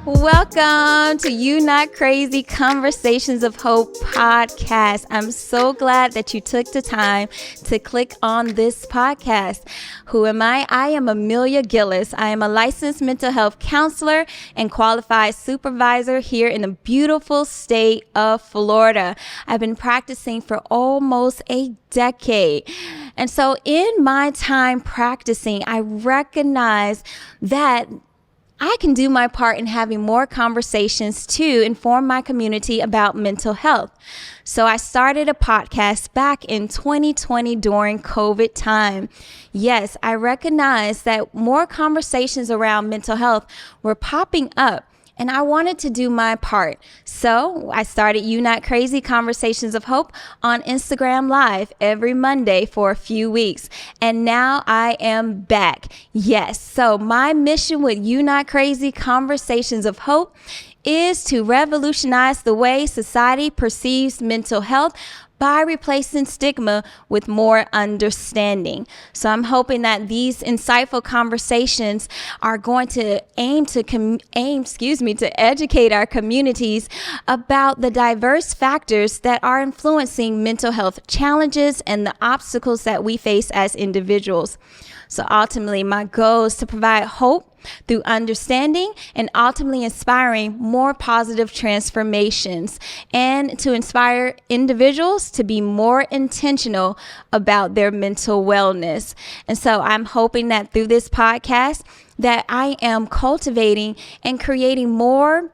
Welcome to You Not Crazy Conversations of Hope podcast. I'm so glad that you took the time to click on this podcast. Who am I? I am Amelia Gillis. I am a licensed mental health counselor and qualified supervisor here in the beautiful state of Florida. I've been practicing for almost a decade. And so in my time practicing, I recognize that I can do my part in having more conversations to inform my community about mental health. So I started a podcast back in 2020 during COVID time. Yes, I recognize that more conversations around mental health were popping up, and I wanted to do my part. So I started You Not Crazy Conversations of Hope on Instagram Live every Monday for a few weeks. And now I am back. Yes. So my mission with You Not Crazy Conversations of Hope is to revolutionize the way society perceives mental health by replacing stigma with more understanding. So I'm hoping that these insightful conversations are going to aim to educate our communities about the diverse factors that are influencing mental health challenges and the obstacles that we face as individuals. So ultimately, my goal is to provide hope through understanding and ultimately inspiring more positive transformations and to inspire individuals to be more intentional about their mental wellness. And so I'm hoping that through this podcast that I am cultivating and creating more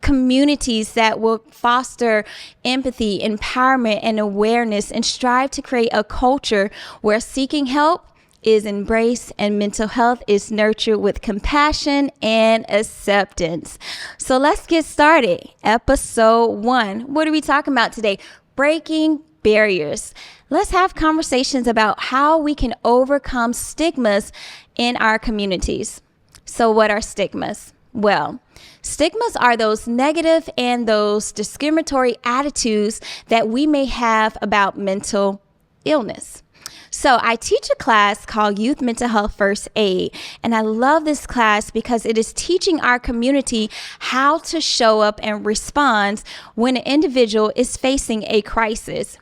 communities that will foster empathy, empowerment, and awareness and strive to create a culture where seeking help is embraced and mental health is nurtured with compassion and acceptance. So let's get started. Episode 1. What are we talking about today? Breaking barriers. Let's have conversations about how we can overcome stigmas in our communities. So what are stigmas? Well, stigmas are those negative and those discriminatory attitudes that we may have about mental illness. So I teach a class called Youth Mental Health First Aid, and I love this class because it is teaching our community how to show up and respond when an individual is facing a crisis.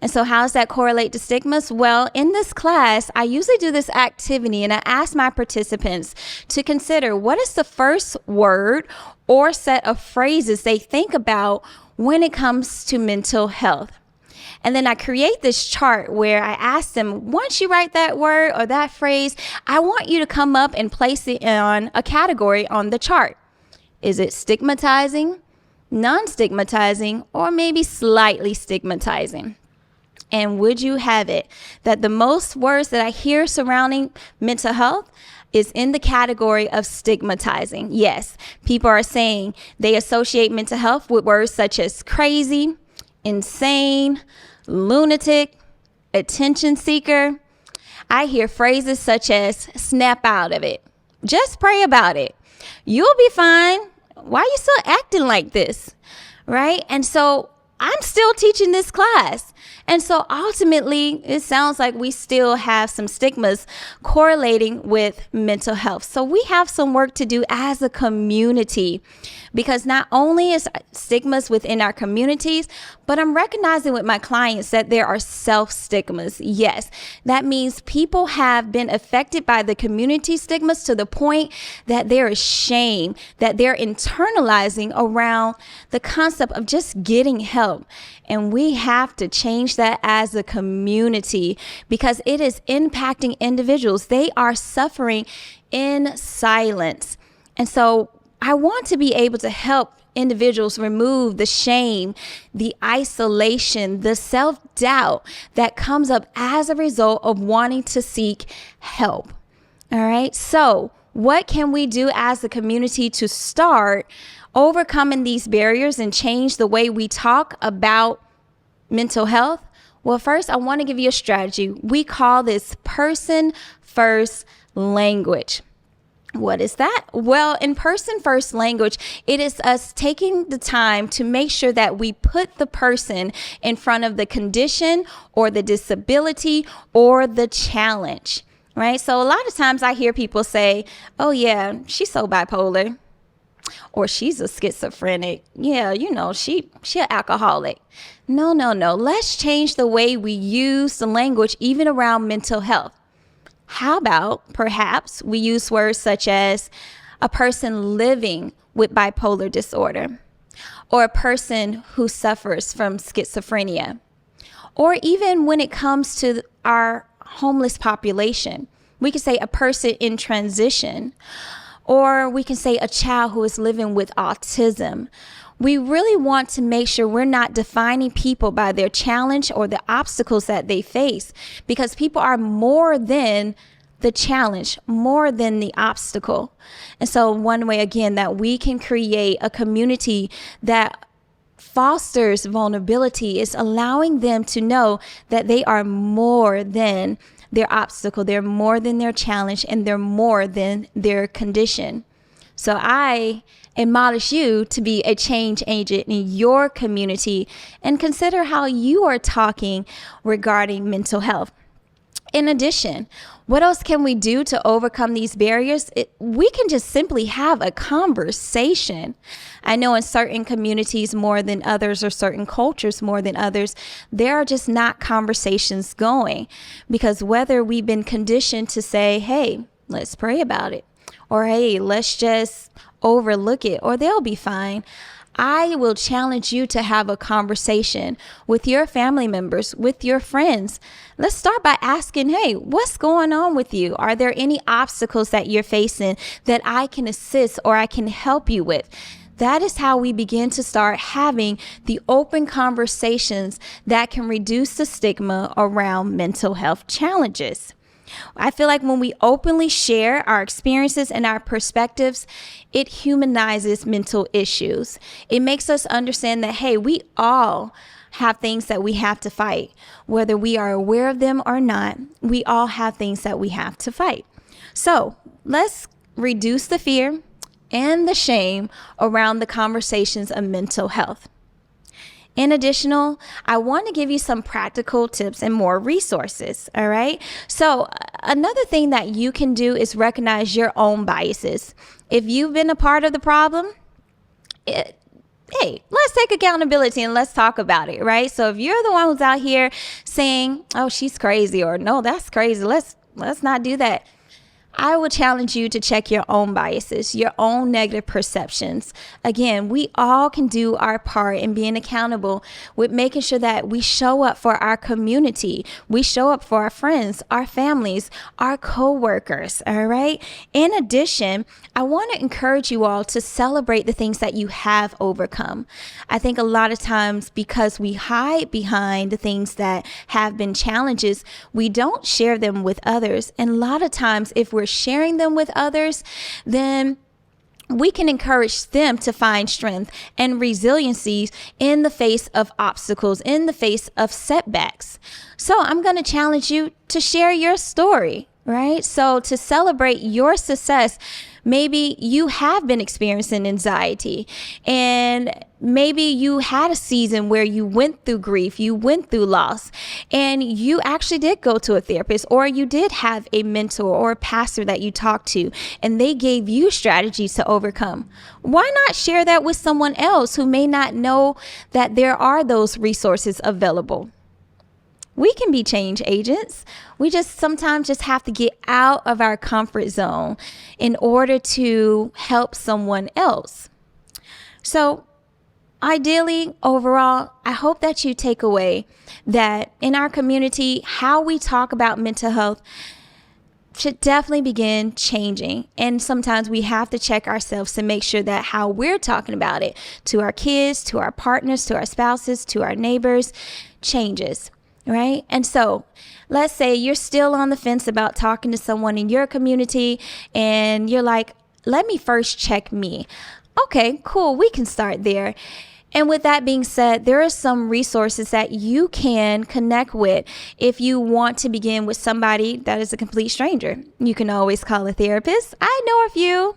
And so how does that correlate to stigmas? Well, in this class, I usually do this activity and I ask my participants to consider what is the first word or set of phrases they think about when it comes to mental health. And then I create this chart where I ask them, once you write that word or that phrase, I want you to come up and place it on a category on the chart. Is it stigmatizing, non-stigmatizing, or maybe slightly stigmatizing? And would you have it that the most words that I hear surrounding mental health is in the category of stigmatizing? Yes, people are saying they associate mental health with words such as crazy, insane, lunatic, attention seeker. I hear phrases such as snap out of it. Just pray about it. You'll be fine. Why are you still acting like this? Right? And so I'm still teaching this class. And so ultimately, it sounds like we still have some stigmas correlating with mental health. So we have some work to do as a community, because not only is stigmas within our communities, but I'm recognizing with my clients that there are self-stigmas. Yes, that means people have been affected by the community stigmas to the point that there is shame, that they're internalizing around the concept of just getting help. And we have to change that as a community because it is impacting individuals. They are suffering in silence. And so I want to be able to help individuals remove the shame, the isolation, the self-doubt that comes up as a result of wanting to seek help. All right. So what can we do as a community to start overcoming these barriers and change the way we talk about mental health? Well, first, I want to give you a strategy. We call this person first language. What is that? Well, in person first language, it is us taking the time to make sure that we put the person in front of the condition or the disability or the challenge, right? So a lot of times I hear people say, oh yeah, she's so bipolar. or she's a schizophrenic. Yeah, she an alcoholic. No. Let's change the way we use the language, even around mental health. How about perhaps we use words such as a person living with bipolar disorder, or a person who suffers from schizophrenia, or even when it comes to our homeless population, we can say a person in transition, or we can say a child who is living with autism. We really want to make sure we're not defining people by their challenge or the obstacles that they face, because people are more than the challenge, more than the obstacle. And so one way, again, that we can create a community that fosters vulnerability is allowing them to know that they are more than their obstacle, they're more than their challenge, and they're more than their condition. So I admonish you to be a change agent in your community and consider how you are talking regarding mental health. In addition, what else can we do to overcome these barriers? We can just simply have a conversation. I know in certain communities more than others, or certain cultures more than others, there are just not conversations going, because whether we've been conditioned to say, hey, let's pray about it, or hey, let's just overlook it, or they'll be fine. I will challenge you to have a conversation with your family members, with your friends. Let's start by asking, hey, what's going on with you? Are there any obstacles that you're facing that I can assist or I can help you with? That is how we begin to start having the open conversations that can reduce the stigma around mental health challenges. I feel like when we openly share our experiences and our perspectives, it humanizes mental issues. It makes us understand that, hey, we all have things that we have to fight. Whether we are aware of them or not, we all have things that we have to fight. So let's reduce the fear and the shame around the conversations of mental health. In addition, I want to give you some practical tips and more resources. All right. So another thing that you can do is recognize your own biases. If you've been a part of the problem, hey, let's take accountability and let's talk about it. Right. So if you're the one who's out here saying, oh, she's crazy, or no, that's crazy, let's not do that, I will challenge you to check your own biases, your own negative perceptions. Again, we all can do our part in being accountable with making sure that we show up for our community. We show up for our friends, our families, our co-workers. All right. In addition, I want to encourage you all to celebrate the things that you have overcome. I think a lot of times, because we hide behind the things that have been challenges, we don't share them with others. And a lot of times, if we're sharing them with others, then we can encourage them to find strength and resiliency in the face of obstacles, in the face of setbacks. So I'm going to challenge you to share your story, right? So to celebrate your success, maybe you have been experiencing anxiety, and maybe you had a season where you went through grief, you went through loss, and you actually did go to a therapist, or you did have a mentor or a pastor that you talked to, and they gave you strategies to overcome. Why not share that with someone else who may not know that there are those resources available? We can be change agents. We just sometimes just have to get out of our comfort zone in order to help someone else. So ideally, overall, I hope that you take away that in our community, how we talk about mental health should definitely begin changing. And sometimes we have to check ourselves to make sure that how we're talking about it to our kids, to our partners, to our spouses, to our neighbors changes. Right? And so let's say you're still on the fence about talking to someone in your community, and you're like, let me first check me. Okay, cool. We can start there. And with that being said, there are some resources that you can connect with if you want to begin with somebody that is a complete stranger. You can always call a therapist. I know a few.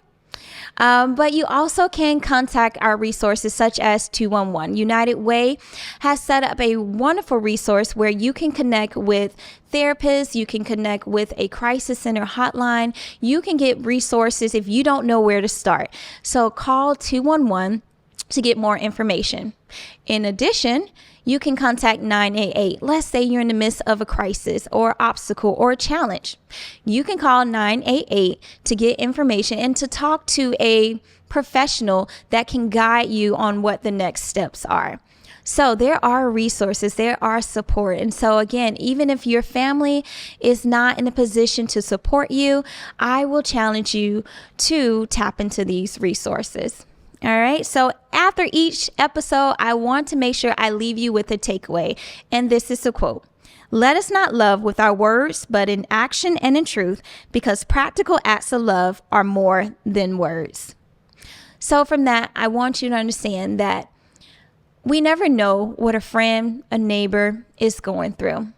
But you also can contact our resources such as 211. United Way has set up a wonderful resource where you can connect with therapists, you can connect with a crisis center hotline, you can get resources if you don't know where to start. So call 211 to get more information. In addition, you can contact 988. Let's say you're in the midst of a crisis or obstacle or a challenge. You can call 988 to get information and to talk to a professional that can guide you on what the next steps are. So there are resources, there are support. And so again, even if your family is not in a position to support you, I will challenge you to tap into these resources. All right. So after each episode, I want to make sure I leave you with a takeaway. And this is a quote. Let us not love with our words, but in action and in truth, because practical acts of love are more than words. So from that, I want you to understand that we never know what a friend, a neighbor is going through.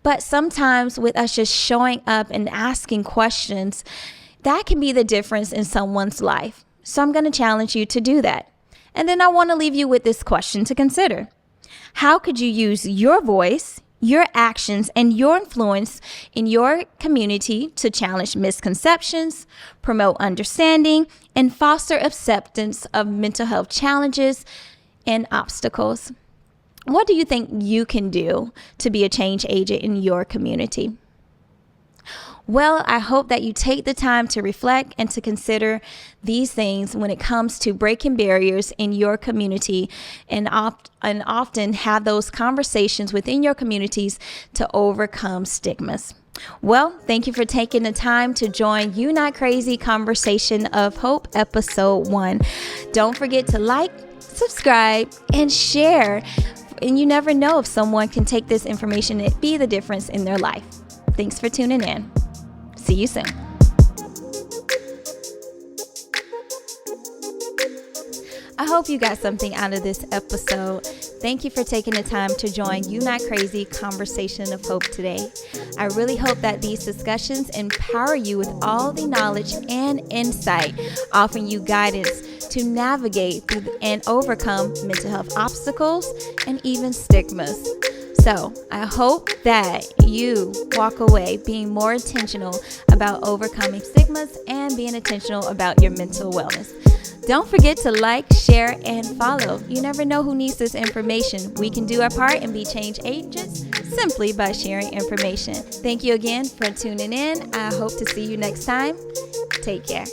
But sometimes with us just showing up and asking questions, that can be the difference in someone's life. So I'm going to challenge you to do that. And then I want to leave you with this question to consider. How could you use your voice, your actions, and your influence in your community to challenge misconceptions, promote understanding, and foster acceptance of mental health challenges and obstacles? What do you think you can do to be a change agent in your community? Well, I hope that you take the time to reflect and to consider these things when it comes to breaking barriers in your community and often have those conversations within your communities to overcome stigmas. Well, thank you for taking the time to join You Not Crazy Conversation of Hope, Episode 1. Don't forget to like, subscribe, and share. And you never know if someone can take this information and be the difference in their life. Thanks for tuning in. See you soon. I hope you got something out of this episode. Thank you for taking the time to join You Not Crazy Conversation of Hope today. I really hope that these discussions empower you with all the knowledge and insight, offering you guidance to navigate through and overcome mental health obstacles and even stigmas. So I hope that you walk away being more intentional about overcoming stigmas and being intentional about your mental wellness. Don't forget to like, share, and follow. You never know who needs this information. We can do our part and be change agents simply by sharing information. Thank you again for tuning in. I hope to see you next time. Take care.